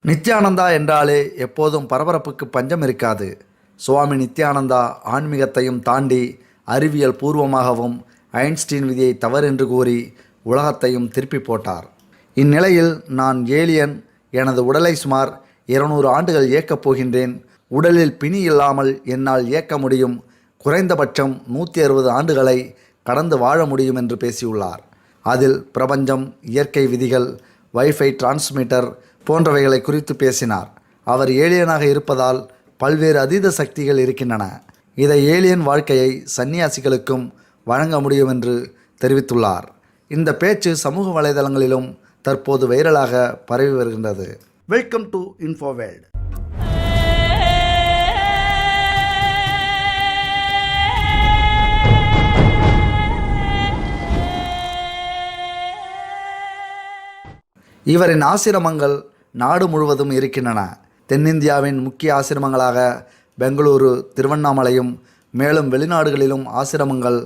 நித்யானந்தா என்றாலே எப்போதும் பரபரப்புக்கு பஞ்சம் இருக்காது. சுவாமி நித்யானந்தா ஆன்மீகத்தையும் தாண்டி அறிவியல் பூர்வமாகவும் ஐன்ஸ்டீன் விதியை தவறென்று கூறி உலகத்தையும் திருப்பி போட்டார். இந்நிலையில் நான் ஏலியன், எனது உடலை சுமார் 200 ஆண்டுகள் இயக்கப் போகின்றேன், உடலில் பிணி இல்லாமல் என்னால் இயக்க முடியும், குறைந்தபட்சம் 160 ஆண்டுகளை கடந்து வாழ முடியும் என்று பேசியுள்ளார். அதில் பிரபஞ்சம், இயற்கை விதிகள், வைஃபை டிரான்ஸ்மிட்டர் போன்றவைகளை குறித்து பேசினார். அவர் ஏலியனாக இருப்பதால் பல்வேறு அதீத சக்திகள் இருக்கின்றன. இதை ஏலியன் வாழ்க்கையை சன்னியாசிகளுக்கும் வழங்க முடியும் என்று தெரிவித்துள்ளார். இந்த பேச்சு சமூக வலைதளங்களிலும் தற்போது வைரலாக பரவி வருகின்றது. Welcome to Infoworld. இவரின் ஆசிரமங்கள் நாடு முழுவதும் இருக்கின்றன. தென்னிந்தியாவின் முக்கிய ஆசிரமங்களாக பெங்களூரு, திருவண்ணாமலையும் மேலும் வெளிநாடுகளிலும் ஆசிரமங்கள்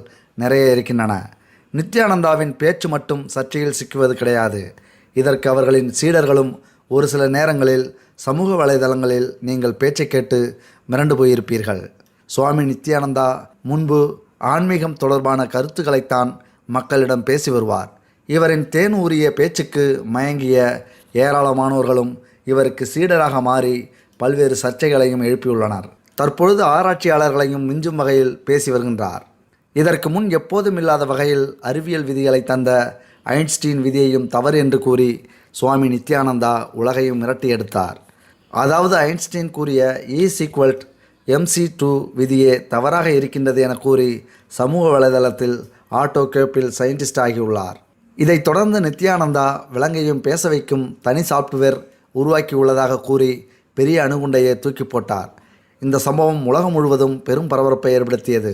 நிறைய இருக்கின்றன. நித்யானந்தாவின் பேச்சு மட்டும் சர்ச்சையில் சிக்குவது கிடையாது. இதற்கு அவர்களின் சீடர்களும் ஒரு சில நேரங்களில் சமூக வலைதளங்களில் நீங்கள் பேச்சை கேட்டு மிரண்டு போயிருப்பீர்கள். சுவாமி நித்யானந்தா முன்பு ஆன்மீகம் தொடர்பான கருத்துக்களைத்தான் மக்களிடம் பேசி வருவார். இவரின் தேன் ஊறிய பேச்சுக்கு மயங்கிய ஏராளமானோர்களும் இவருக்கு சீடராக மாறி பல்வேறு சர்ச்சைகளையும் எழுப்பியுள்ளனர். தற்பொழுது ஆராய்ச்சியாளர்களையும் மிஞ்சும் வகையில் பேசி வருகின்றார். இதற்கு முன் எப்போதும் இல்லாத வகையில் அறிவியல் விதிகளை தந்த ஐன்ஸ்டீன் விதியையும் தவறு என்று கூறி சுவாமி நித்யானந்தா உலகையும் மிரட்டி எடுத்தார். அதாவது ஐன்ஸ்டீன் கூறிய E=mc2 விதியே தவறாக இருக்கின்றது என கூறி சமூக வலைதளத்தில் ஆட்டோ கேப்பில் சயின்டிஸ்ட் ஆகியுள்ளார். இதைத் தொடர்ந்து நித்யானந்தா விலங்கையும் பேச வைக்கும் தனி சாப்ட்வேர் உருவாக்கியுள்ளதாக கூறி பெரிய அணுகுண்டையை தூக்கி போட்டார். இந்த சம்பவம் உலகம் முழுவதும் பெரும் பரபரப்பை ஏற்படுத்தியது.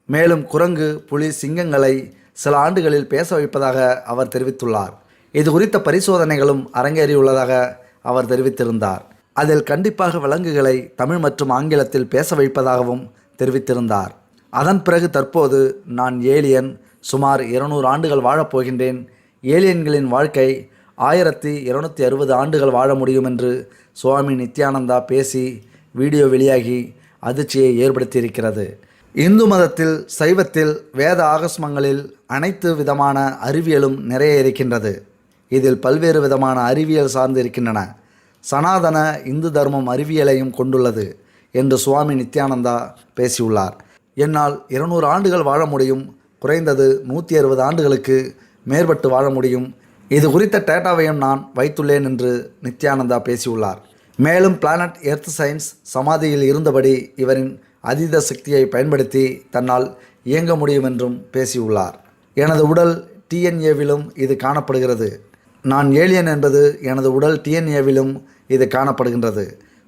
மேலும் குரங்கு, புலி, சிங்கங்களை சில ஆண்டுகளில் பேச வைப்பதாக அவர் தெரிவித்துள்ளார். இது குறித்த பரிசோதனைகளும் அரங்கேறியுள்ளதாக அவர் தெரிவித்திருந்தார். அதில் கண்டிப்பாக விலங்குகளை தமிழ் மற்றும் ஆங்கிலத்தில் பேச வைப்பதாகவும் தெரிவித்திருந்தார். அதன் பிறகு தற்போது நான் ஏலியன், சுமார் 200 ஆண்டுகள் வாழப்போகின்றேன், ஏலியன்களின் வாழ்க்கை 1260 ஆண்டுகள் வாழ முடியும் என்று சுவாமி நித்யானந்தா பேசி வீடியோ வெளியாகி அதிர்ச்சியை ஏற்படுத்தியிருக்கிறது. இந்து மதத்தில், சைவத்தில், வேத ஆகஸ்மங்களில் அனைத்து விதமான அறிவியலும் நிறைய இருக்கின்றது. இதில் பல்வேறு விதமான அறிவியல் சார்ந்து இருக்கின்றன. சனாதன இந்து தர்மம் அறிவியலையும் கொண்டுள்ளது என்று சுவாமி நித்யானந்தா பேசியுள்ளார். என்னால் 200 ஆண்டுகள் வாழ முடியும், குறைந்தது 160 ஆண்டுகளுக்கு மேற்பட்டு வாழ முடியும், இது குறித்த டேட்டாவையும் நான் வைத்துள்ளேன் என்று நித்யானந்தா பேசியுள்ளார். மேலும் பிளானட் எர்த் சயின்ஸ் சமாதியில் இருந்தபடி இவரின் அதீத சக்தியை பயன்படுத்தி தன்னால் இயங்க முடியும் என்றும் பேசியுள்ளார். எனது உடல் டிஎன்ஏவிலும் இது காணப்படுகிறது. நான் ஏலியன் என்பது எனது உடல் டிஎன்ஏவிலும் இது காணப்படுகின்றது.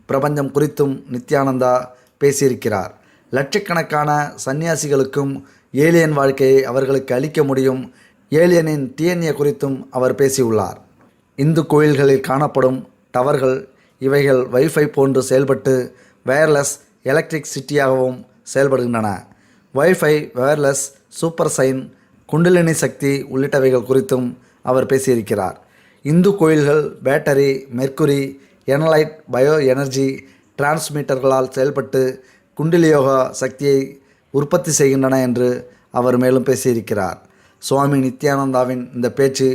பிரபஞ்சம் குறித்தும் நித்யானந்தா பேசியிருக்கிறார். லட்சக்கணக்கான சன்னியாசிகளுக்கும் ஏலியன் வாழ்க்கையை அவர்களுக்கு அளிக்க முடியும். ஏலியனின் டிஎன்ஏ குறித்தும் அவர் பேசியுள்ளார். இந்து கோயில்களில் காணப்படும் டவர்கள், இவைகள் வைஃபை போன்று செயல்பட்டு வயர்லெஸ் எலக்ட்ரிக் சிட்டியாகவும் செயல்படுகின்றன. WiFi, wireless, super sign, kundalini shakti உள்ளிட்டவைகள் குறித்தும் அவர் பேசியிருக்கிறார். இந்து கோயில்கள் பேட்டரி, மெர்க்குரி, எனலைட், பயோ எனர்ஜி டிரான்ஸ்மிட்டர்களால் செயல்பட்டு குண்டலியோகா சக்தியை உற்பத்தி செய்கின்றன என்று அவர் மேலும் பேசியிருக்கிறார். சுவாமி நித்யானந்தாவின் இந்த பேச்சு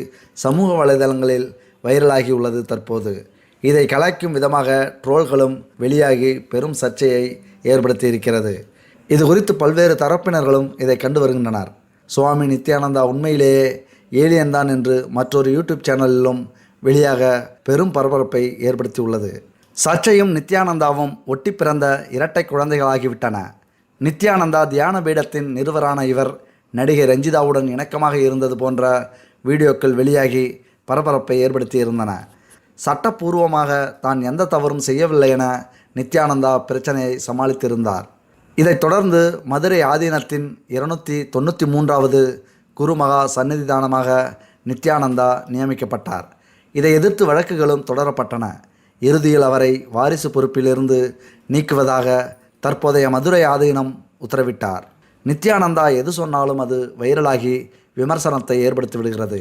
சமூக வலைதளங்களில் வைரலாகியுள்ளது. தற்போது இதை கலாய்க்கும் விதமாக ட்ரோல்களும் வெளியாகி பெரும் சர்ச்சையை ஏற்படுத்தியிருக்கிறது. இது குறித்து பல்வேறு தரப்பினர்களும் இதை கண்டு வருகின்றனர். சுவாமி நித்யானந்தா உண்மையிலேயே ஏலியன் தான் என்று மற்றொரு யூடியூப் சேனலிலும் வெளியாக பெரும் பரபரப்பை ஏற்படுத்தியுள்ளது. சர்ச்சையும் நித்யானந்தாவும் ஒட்டி பிறந்த இரட்டை குழந்தைகளாகிவிட்டன. நித்யானந்தா தியான பீடத்தின் நிறுவரான இவர் நடிகை ரஞ்சிதாவுடன் இணக்கமாக இருந்தது போன்ற வீடியோக்கள் வெளியாகி பரபரப்பை ஏற்படுத்தியிருந்தன. சட்டப்பூர்வமாக தான் எந்த தவறும் செய்யவில்லை என நித்யானந்தா பிரச்சனையை சமாளித்திருந்தார். இதைத் தொடர்ந்து மதுரை ஆதீனத்தின் 293வது குருமகா சந்நிதிதானமாக நித்யானந்தா நியமிக்கப்பட்டார். இதை எதிர்த்து வழக்குகளும் தொடரப்பட்டன. இறுதியில் அவரை வாரிசு பொறுப்பிலிருந்து நீக்குவதாக தற்போதைய மதுரை ஆதீனம் உத்தரவிட்டார். நித்யானந்தா எது சொன்னாலும் அது வைரலாகி விமர்சனத்தை ஏற்படுத்தி விடுகிறது.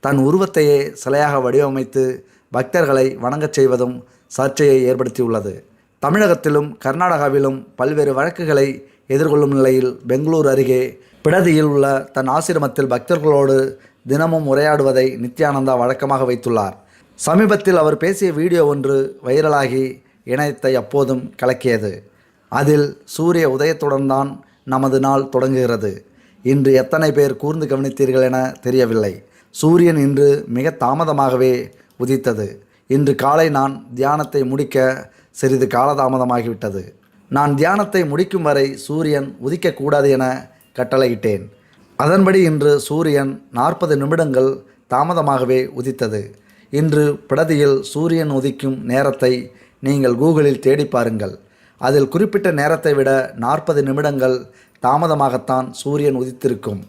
தன் உருவத்தையே சிலையாக வடிவமைத்து பக்தர்களை வணங்கச் செய்வதும் சர்ச்சையை ஏற்படுத்தியுள்ளது. தமிழகத்திலும் கர்நாடகாவிலும் பல்வேறு வழக்குகளை எதிர்கொள்ளும் நிலையில் பெங்களூர் அருகே பிடதியில் உள்ள தன் ஆசிரமத்தில் பக்தர்களோடு தினமும் உரையாடுவதை நித்யானந்தா வழக்கமாக வைத்துள்ளார். சமீபத்தில் அவர் பேசிய வீடியோ ஒன்று வைரலாகி இணையத்தை அப்போதும் கலக்கியது. அதில் சூரிய உதயத்துடன் தான் நமது நாள் தொடங்குகிறது. இன்று எத்தனை பேர் கூர்ந்து கவனித்தீர்கள் என தெரியவில்லை. சூரியன் இன்று மிக தாமதமாகவே உதித்தது. இன்று காலை நான் தியானத்தை முடிக்க சிறிது காலதாமதமாகிவிட்டது. நான் தியானத்தை முடிக்கும் வரை சூரியன் உதிக்கக்கூடாது என கட்டளையிட்டேன். அதன்படி இன்று சூரியன் 40 நிமிடங்கள் தாமதமாகவே உதித்தது. இன்று பிடதியில் சூரியன் உதிக்கும் நேரத்தை நீங்கள் கூகுளில் தேடி பாருங்கள். அதில் குறிப்பிட்ட நேரத்தை விட 40 நிமிடங்கள் தாமதமாகத்தான் சூரியன் உதித்திருக்கும்.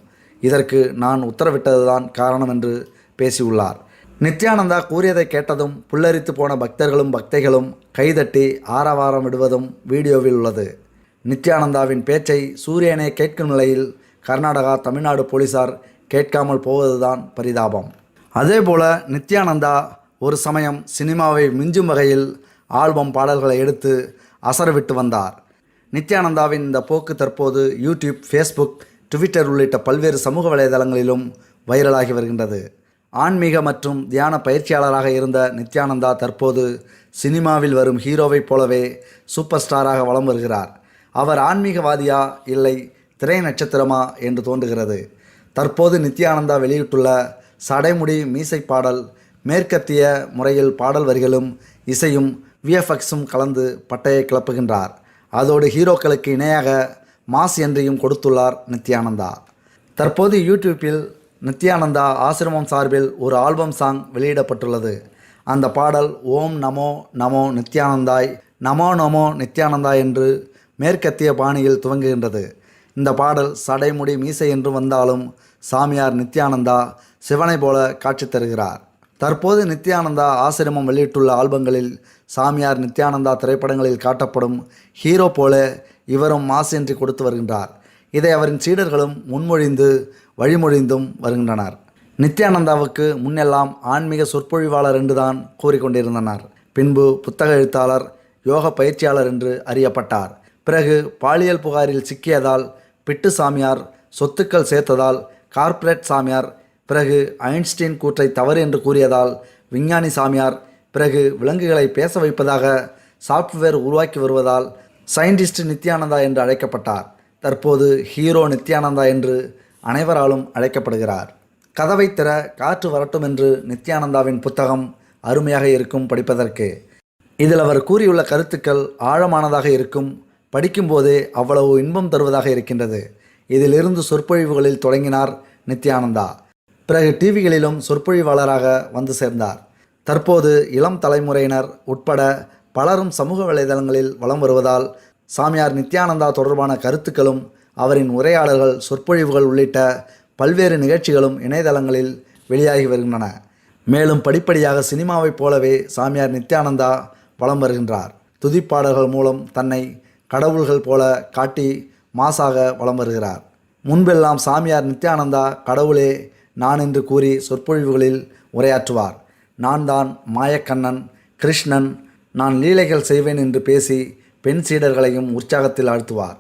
இதற்கு நான் உத்தரவிட்டதுதான் காரணம் என்று பேசியுள்ளார். நித்யானந்தா கூறியதை கேட்டதும் புல்லரித்து போன பக்தர்களும் பக்தைகளும் கைதட்டி ஆரவாரம் விடுவதும் வீடியோவில் உள்ளது. நித்யானந்தாவின் பேச்சை சூரியனே கேட்கும் நிலையில் கர்நாடகா, தமிழ்நாடு போலீசார் கேட்காமல் போவதுதான் பரிதாபம். அதேபோல நித்யானந்தா ஒரு சமயம் சினிமாவை மிஞ்சும் வகையில் ஆல்பம் பாடல்களை எடுத்து அசரவிட்டு வந்தார். நித்யானந்தாவின் இந்த போக்கு தற்போது யூடியூப், ஃபேஸ்புக், ட்விட்டர் உள்ளிட்ட பல்வேறு சமூக வலைதளங்களிலும் வைரலாகி வருகின்றது. ஆன்மீக மற்றும் தியான பயிற்சியாளராக இருந்த நித்யானந்தா தற்போது சினிமாவில் வரும் ஹீரோவைப் போலவே சூப்பர் ஸ்டாராக வலம் வருகிறார். அவர் ஆன்மீகவாதியா இல்லை திரை நட்சத்திரமா என்று தோன்றுகிறது. தற்போது நித்யானந்தா வெளியிட்டுள்ள சடைமுடி மீசை பாடல் மேற்கத்திய முறையில் பாடல் வரிகளும் இசையும் விஎஃப்எக்ஸும் கலந்து பட்டையை கிளப்புகின்றார். அதோடு ஹீரோக்களுக்கு இணையாக மாஸ் என்றையும் கொடுத்துள்ளார் நித்யானந்தா. தற்போது யூடியூப்பில் நித்யானந்தா ஆசிரமம் சார்பில் ஒரு ஆல்பம் சாங் வெளியிடப்பட்டுள்ளது. அந்த பாடல் ஓம் நமோ நமோ நித்யானந்தாய், நமோ நமோ நித்யானந்தா என்று மேற்கத்திய பாணியில் துவங்குகின்றது. இந்த பாடல் சடைமுடி மீசை என்று வந்தாலும் சாமியார் நித்யானந்தா சிவனை போல காட்சி தருகிறார். தற்போது நித்யானந்தா ஆசிரமம் வெளியிட்டுள்ள ஆல்பங்களில் சாமியார் நித்யானந்தா திரைப்படங்களில் காட்டப்படும் ஹீரோ போல இவரும் மாசின்றி கொடுத்து வருகின்றார். இதை அவரின் சீடர்களும் முன்மொழிந்து வழிமொழிந்தும் வருகின்றனர். நித்யானந்தாவுக்கு முன்னெல்லாம் ஆன்மீக சொற்பொழிவாளர் என்றுதான் கூறிக்கொண்டிருந்தனர். பின்பு புத்தக எழுத்தாளர், யோக பயிற்சியாளர் என்று அறியப்பட்டார். பிறகு பாலியல் புகாரில் சிக்கியதால் பிட்டு சாமியார், சொத்துக்கள் சேர்த்ததால் கார்ப்பரேட் சாமியார், பிறகு ஐன்ஸ்டீன் கூற்றை தவறு என்று கூறியதால் விஞ்ஞானி சாமியார், பிறகு விலங்குகளை பேச வைப்பதாக சாஃப்ட்வேர் உருவாக்கி வருவதால் சயின்டிஸ்ட் நித்யானந்தா என்று அழைக்கப்பட்டார். தற்போது ஹீரோ நித்யானந்தா என்று அனைவராலும் அழைக்கப்படுகிறார். கதவை திற காற்று வரட்டும் என்று நித்யானந்தாவின் புத்தகம் அருமையாக இருக்கும் படிப்பதற்கு. இதில் அவர் கூறியுள்ள கருத்துக்கள் ஆழமானதாக இருக்கும். படிக்கும்போதே அவ்வளவு இன்பம் தருவதாக இருக்கின்றது. இதிலிருந்து சொற்பொழிவுகளில் தொடங்கினார் நித்யானந்தா. பிறகு டிவிகளிலும் சொற்பொழிவாளராக வந்து சேர்ந்தார். தற்போது இளம் தலைமுறையினர் உட்பட பலரும் சமூக வலைதளங்களில் வலம் வருவதால் சாமியார் நித்யானந்தா தொடர்பான கருத்துக்களும் அவரின் உரையாடல்கள், சொற்பொழிவுகள் உள்ளிட்ட பல்வேறு நிகழ்ச்சிகளும் இணையதளங்களில் வெளியாகி வருகின்றன. மேலும் படிப்படியாக சினிமாவைப் போலவே சாமியார் நித்யானந்தா வலம் வருகின்றார். துதிப்பாடல்கள் மூலம் தன்னை கடவுள்கள் போல காட்டி மாசாக வலம் வருகிறார். முன்பெல்லாம் சாமியார் நித்யானந்தா கடவுளே நான் என்று கூறி சொற்பொழிவுகளில் உரையாற்றுவார். நான் தான் மாயக்கண்ணன், கிருஷ்ணன், நான் லீலைகள் செய்வேன் என்று பேசி பெண் சீடர்களையும் உற்சாகத்தில் ஆழ்த்துவார்.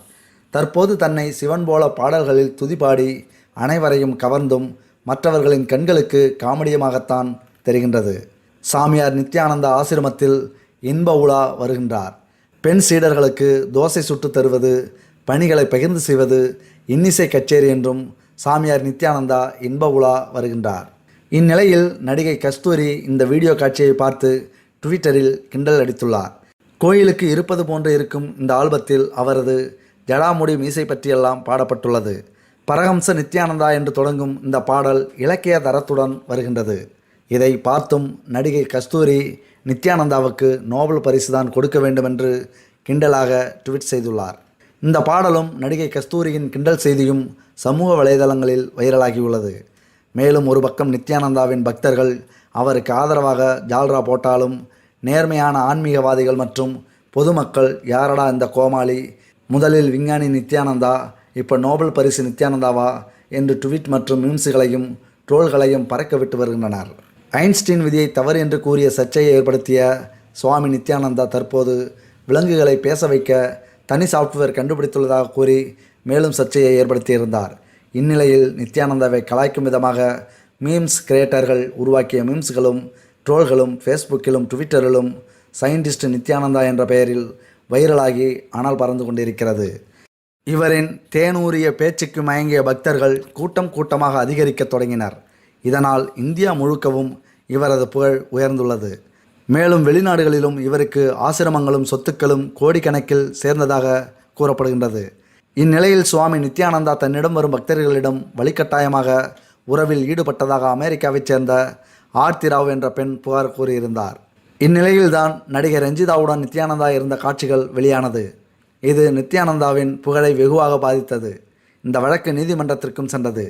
தற்போது தன்னை சிவன் போல பாடல்களில் துதிபாடி அனைவரையும் கவர்ந்தும் மற்றவர்களின் கண்களுக்கு காமெடியமாகத்தான் தெரிகின்றது. சாமியார் நித்யானந்தா ஆசிரமத்தில் இன்ப உலா வருகின்றார். பெண் சீடர்களுக்கு தோசை சுட்டு தருவது, பணிகளை பகிர்ந்து செய்வது, இன்னிசை கச்சேரி என்றும் சாமியார் நித்யானந்தா இன்ப உலா வருகின்றார். இந்நிலையில் நடிகை கஸ்தூரி இந்த வீடியோ காட்சியை பார்த்து ட்விட்டரில் கிண்டல் அடித்துள்ளார். கோயிலுக்கு இருப்பது போன்று இருக்கும் இந்த ஆல்பத்தில் அவரது ஜடாமுடி மீசை பற்றியெல்லாம் பாடப்பட்டுள்ளது. பரஹம்ச நித்யானந்தா என்று தொடங்கும் இந்த பாடல் இலக்கிய தரத்துடன் வருகின்றது. இதை பார்த்தும் நடிகை கஸ்தூரி நித்யானந்தாவுக்கு நோபல் பரிசு தான் கொடுக்க வேண்டும் என்று கிண்டலாக ட்வீட் செய்துள்ளார். இந்த பாடலும் நடிகை கஸ்தூரியின் கிண்டல் செய்தியும் சமூக வலைதளங்களில் வைரலாகியுள்ளது. மேலும் ஒரு பக்கம் நித்யானந்தாவின் பக்தர்கள் அவருக்கு ஆதரவாக ஜால்ரா போட்டாலும் நேர்மையான ஆன்மீகவாதிகள் மற்றும் பொதுமக்கள் யாரடா இந்த கோமாளி, முதலில் விஞ்ஞானி நித்யானந்தா, இப்போ நோபல் பரிசு நித்யானந்தாவா என்று ட்வீட் மற்றும் மீம்ஸுகளையும் ட்ரோல்களையும் பறக்க விட்டு வருகின்றனர். ஐன்ஸ்டீன் விதியை தவறு என்று கூறிய சர்ச்சையை ஏற்படுத்திய சுவாமி நித்யானந்தா தற்போது விலங்குகளை பேச வைக்க தனி சாஃப்ட்வேர் கண்டுபிடித்துள்ளதாக கூறி மேலும் சர்ச்சையை ஏற்படுத்தியிருந்தார். இந்நிலையில் நித்யானந்தாவை கலாய்க்கும் விதமாக மீம்ஸ் கிரியேட்டர்கள் உருவாக்கிய மீம்ஸ்களும் ட்ரோல்களும் ஃபேஸ்புக்கிலும் ட்விட்டரிலும் சயின்டிஸ்ட் நித்யானந்தா என்ற பெயரில் வைரலாகி அனல் பறந்து கொண்டிருக்கிறது. இவரின் தேனூரிய பேச்சுக்கு மயங்கிய பக்தர்கள் கூட்டம் கூட்டமாக அதிகரிக்க தொடங்கினர். இதனால் இந்தியா முழுக்கவும் இவரது புகழ் உயர்ந்துள்ளது. மேலும் வெளிநாடுகளிலும் இவருக்கு ஆசிரமங்களும் சொத்துக்களும் கோடிக்கணக்கில் சேர்ந்ததாக கூறப்படுகின்றது. இந்நிலையில் சுவாமி நித்யானந்தா தன்னிடம் வரும் பக்தர்களிடம் வழிகட்டாயமாக உறவில் ஈடுபட்டதாக அமெரிக்காவைச் சேர்ந்த ஆர்த்தி ராவ் என்ற பெண் புகார் கூறியிருந்தார். இந்நிலையில்தான் நடிகர் ரஞ்சிதாவுடன் நித்யானந்தா இருந்த காட்சிகள் வெளியானது. இது நித்யானந்தாவின் புகழை வெகுவாக பாதித்தது. இந்த வழக்கு நீதிமன்றத்திற்கும் சென்றது.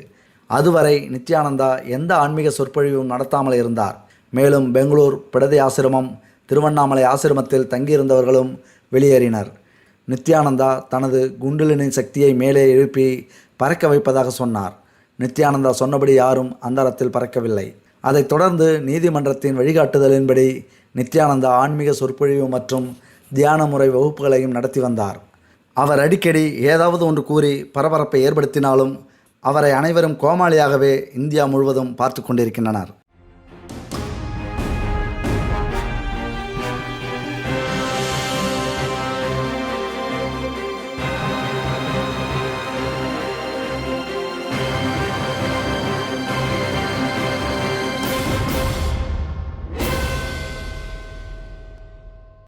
அதுவரை நித்யானந்தா எந்த ஆன்மீக சொற்பொழிவும் நடத்தாமல் இருந்தார். மேலும் பெங்களூர் பிடதி ஆசிரமம், திருவண்ணாமலை ஆசிரமத்தில் தங்கியிருந்தவர்களும் வெளியேறினர். நித்யானந்தா தனது குண்டலினி சக்தியை மேலே எழுப்பி பறக்க வைப்பதாக சொன்னார். நித்யானந்தா சொன்னபடி யாரும் அந்தரத்தில் பறக்கவில்லை. அதைத் தொடர்ந்து நீதிமன்றத்தின் வழிகாட்டுதலின்படி நித்யானந்தா ஆன்மீக சொற்பொழிவு மற்றும் தியான முறை வகுப்புகளையும் நடத்தி வந்தார். அவர் அடிக்கடி ஏதாவது ஒன்று கூறி பரபரப்பை ஏற்படுத்தினாலும் அவரை அனைவரும் கோமாளியாகவே இந்தியா முழுவதும் பார்த்து கொண்டிருக்கின்றனர்.